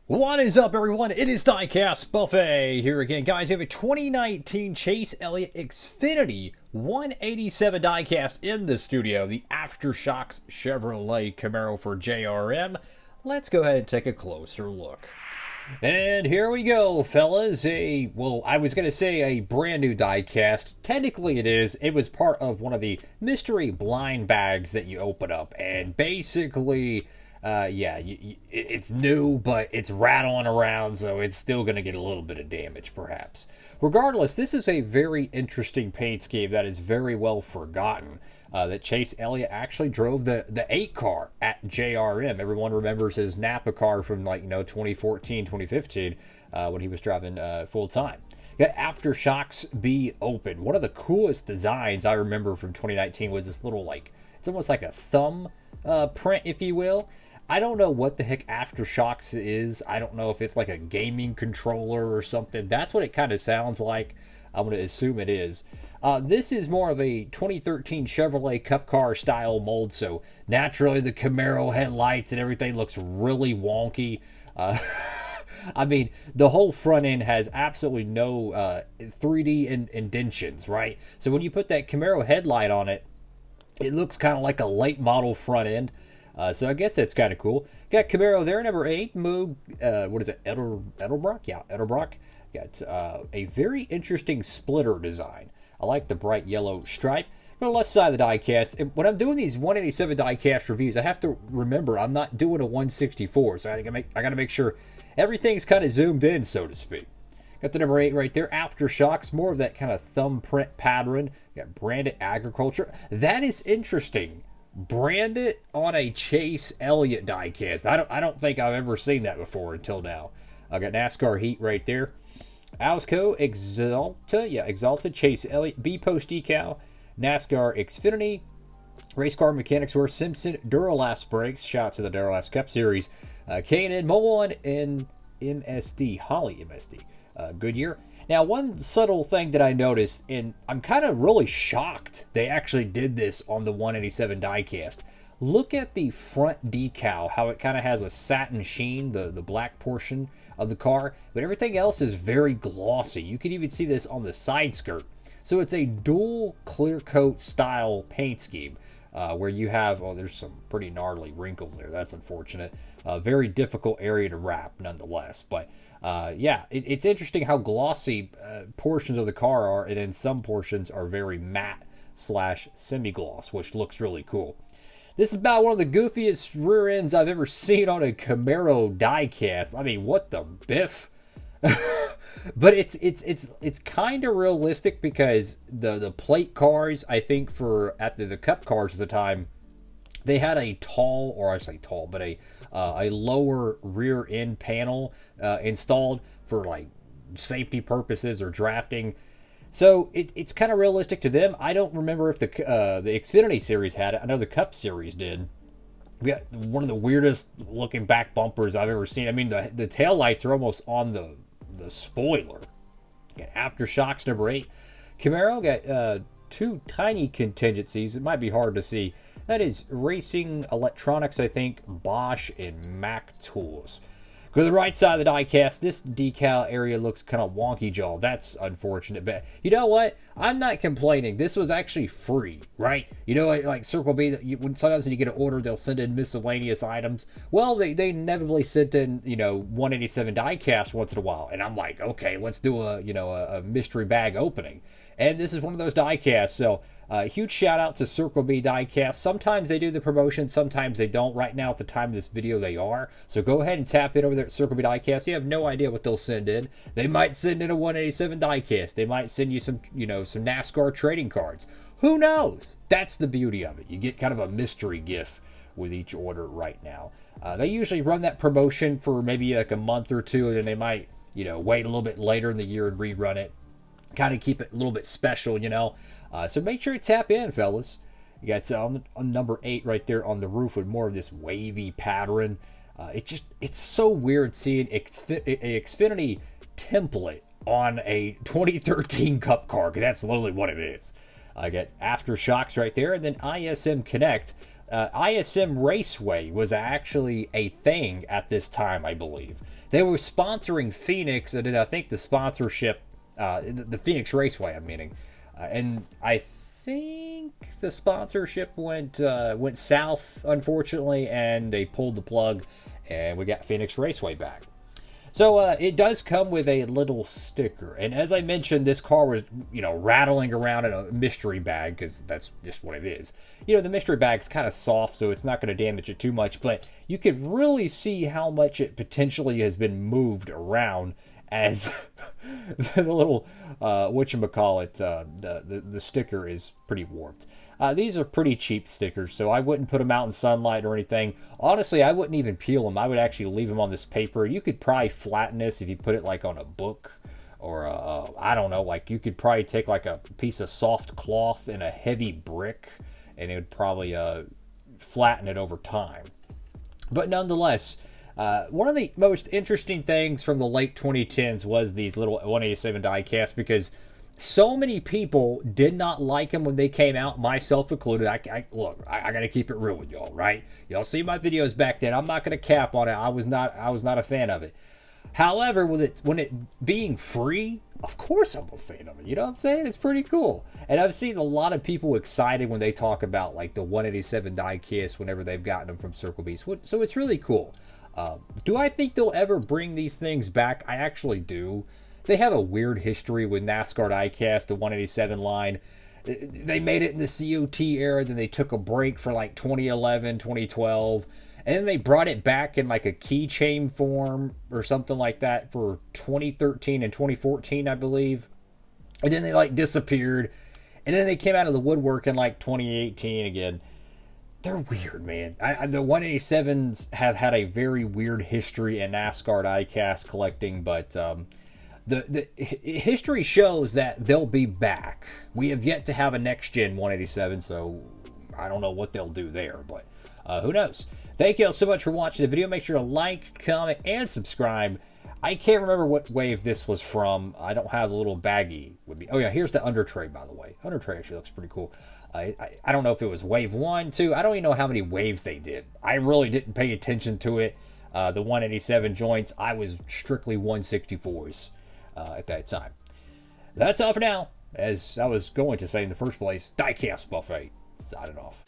What is up, everyone? It is Diecast Buffet here again. Guys, we have a 2019 Chase Elliott Xfinity 187 diecast in the studio, the Aftershocks Chevrolet Camaro for JRM. Let's go ahead and take a closer look. And here we go, fellas. I was going to say a brand new diecast. Technically it is. It was part of one of the mystery blind bags that you open up. And basically, it's new, but it's rattling around, so it's still going to get a little bit of damage, perhaps. Regardless, this is a very interesting paint scheme that is very well forgotten. That Chase Elliott actually drove the 8 car at JRM. Everyone remembers his Napa car from 2014, 2015 when he was driving full time. Got Aftershocks B Open. One of the coolest designs I remember from 2019 was this little it's almost like a thumb print, if you will. I don't know what the heck Aftershocks is. I don't know if it's like a gaming controller or something. That's what it kind of sounds like. I'm going to assume it is. This is more of a 2013 Chevrolet Cup car style mold, so naturally the Camaro headlights and everything looks really wonky. I mean, the whole front end has absolutely no 3D indentions, right? So when you put that Camaro headlight on it, it looks kind of like a late model front end. So I guess that's kind of cool. Got Camaro there, number 8. Moog, what is it? Edelbrock? Yeah, Edelbrock. Got a very interesting splitter design. I like the bright yellow stripe. On the left side of the diecast, when I'm doing these 187 diecast reviews, I have to remember I'm not doing a 164, so I got to make sure everything's kind of zoomed in, so to speak. Got the number 8 right there. Aftershocks, more of that kind of thumbprint pattern. Got branded agriculture. That is interesting. Branded on a Chase Elliott diecast. I don't think I've ever seen that before until now. I got NASCAR Heat right there. Alsco Exalted Chase Elliott B Post decal. NASCAR Xfinity. Race Car Mechanics Wear Simpson Duralast brakes. Shout out to the Duralast Cup Series. K&N Mobile and MSD Holly MSD. Goodyear. Now, one subtle thing that I noticed, and I'm kind of really shocked they actually did this on the 187 diecast. Look at the front decal, how it kind of has a satin sheen, the black portion of the car, but everything else is very glossy. You can even see this on the side skirt. So it's a dual clear coat style paint scheme where you have, there's some pretty gnarly wrinkles there. That's unfortunate. Very difficult area to wrap nonetheless, but it's interesting how glossy portions of the car are, and then some portions are very matte / semi-gloss, which looks really cool. This is about one of the goofiest rear ends I've ever seen on a Camaro diecast. I mean, what the biff? But it's kind of realistic because the plate cars, I think at the Cup cars at the time, they had a a lower rear end panel installed for safety purposes or drafting. So it's kind of realistic to them. I don't remember if the Xfinity series had it. I know the Cup series did. We got one of the weirdest looking back bumpers I've ever seen. I mean, the tail lights are almost on the spoiler. Got Aftershocks number 8. Camaro got 2 tiny contingencies. It might be hard to see. That is Racing Electronics, I think, Bosch, and Mac Tools. Go to the right side of the diecast. This decal area looks kind of wonky, Joel. That's unfortunate. But you know what? I'm not complaining. This was actually free, right? You know, like Circle B, sometimes when you get an order, they'll send in miscellaneous items. Well, they inevitably sent in, 187 diecast once in a while. And I'm like, okay, let's do a mystery bag opening. And this is one of those diecasts. So huge shout out to Circle B Diecast. Sometimes they do the promotion, sometimes they don't. Right now, at the time of this video, they are. So go ahead and tap in over there at Circle B Diecast. You have no idea what they'll send in. They might send in a 187 diecast. They might send you some NASCAR trading cards. Who knows? That's the beauty of it. You get kind of a mystery gift with each order right now. They usually run that promotion for maybe like a month or two, and then they might, wait a little bit later in the year and rerun it. Kind of keep it a little bit special, So make sure you tap in, fellas. You got on number 8 right there on the roof with more of this wavy pattern. It's so weird seeing an Xfinity template on a 2013 Cup car, because that's literally what it is. I got Aftershocks right there, and then ISM Connect. ISM Raceway was actually a thing at this time, I believe. They were sponsoring Phoenix, and then I think the sponsorship, the Phoenix Raceway, I'm meaning, and I think the sponsorship went south, unfortunately, and they pulled the plug, and we got Phoenix Raceway back. So it does come with a little sticker. And as I mentioned, this car was, rattling around in a mystery bag, because that's just what it is. The mystery bag's kind of soft, so it's not going to damage it too much. But you can really see how much it potentially has been moved around as the little, the sticker is pretty warped. These are pretty cheap stickers, so I wouldn't put them out in sunlight or anything. Honestly, I wouldn't even peel them. I would actually leave them on this paper. You could probably flatten this if you put it like on a book, or I don't know, like you could probably take like a piece of soft cloth and a heavy brick, and it would probably flatten it over time. But nonetheless, one of the most interesting things from the late 2010s was these little 187 diecast, because so many people did not like them when they came out, myself included. I got to keep it real with y'all, right? Y'all see my videos back then. I'm not going to cap on it. I was not a fan of it. However, when it being free, of course I'm a fan of it. You know what I'm saying? It's pretty cool. And I've seen a lot of people excited when they talk about like the 187 diecast whenever they've gotten them from Circle Beast. So it's really cool. Do I think they'll ever bring these things back? I actually do. They have a weird history with NASCAR diecast, the 187 line. They made it in the COT era, then they took a break for like 2011, 2012, and then they brought it back in like a keychain form or something like that for 2013 and 2014, I believe. And then they like disappeared, and then they came out of the woodwork in like 2018 again. They're weird, man. The 187s have had a very weird history in NASCAR diecast collecting, but the history shows that they'll be back. We have yet to have a next-gen 187, so I don't know what they'll do there, but who knows. Thank you all so much for watching the video. Make sure to like, comment, and subscribe. I can't remember what wave this was from. I don't have the little baggie with me. Oh, yeah, here's the under tray, by the way. Under tray actually looks pretty cool. I don't know if it was wave 1, 2. I don't even know how many waves they did. I really didn't pay attention to it. The 187 joints, I was strictly 164s. At that time. That's all for now. As I was going to say in the first place, Diecast Buffet. Signing off.